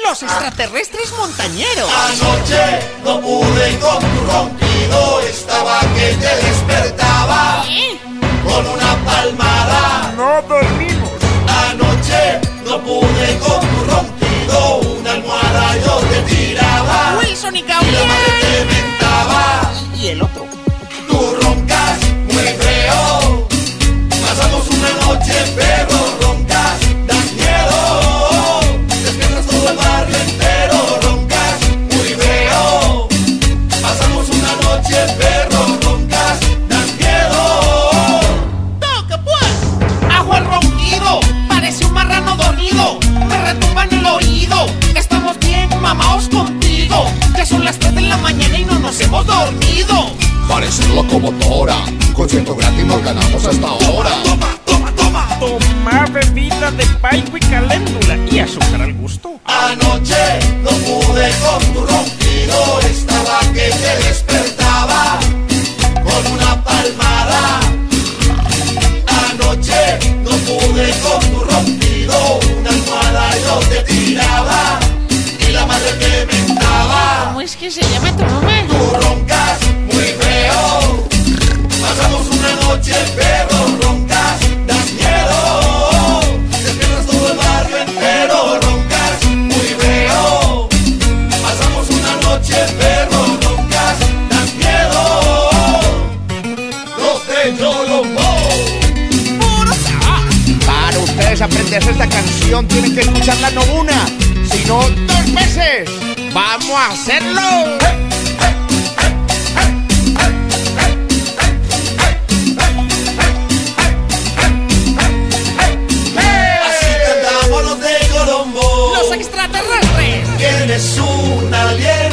Los extraterrestres montañeros. Anoche no pude con tu ronquido, estaba que te despertaba con una palmada. No dormimos. Anoche no pude con tu ronquido, una almohada yo te tiraba. Wilson y Y la madre Gabriel. te mentaba. Y el otro. Tú roncas muy feo, pasamos una noche pero roncas, das miedo, despiertas todo el barrio entero. Roncas muy feo, pasamos una noche pero roncas, das miedo. ¡Toca pues! ¡Ajo el ronquido! Parece un marrano dormido. Me retumba en el oído. Estamos bien mamaos contigo. Ya son las 3 de la mañana y no nos hemos dormido. Parece locomotora, concierto gratis nos ganamos hasta ahora. Toma bebida de paico y caléndula y azúcar al gusto. Anoche no pude con tu ronquido, estaba que te despertaba con una palmada. Anoche no pude con tu ronquido, una almohada yo te tiraba y la madre te mentaba. ¿Cómo es que se llama tu mamá? Tú roncas muy feo, pasamos una noche pero roncas, das miedo, despiertas todo el barrio entero. Roncas muy feo, pasamos una noche pero roncas, das miedo. Los de Yolombo. ¡Puro sabor! Para ustedes aprenderse esta canción tienen que escucharla no una, sino 2 veces. ¡Vamos a hacerlo! Así cantamos los de Colombo. ¡Los extraterrestres! Tienes un alien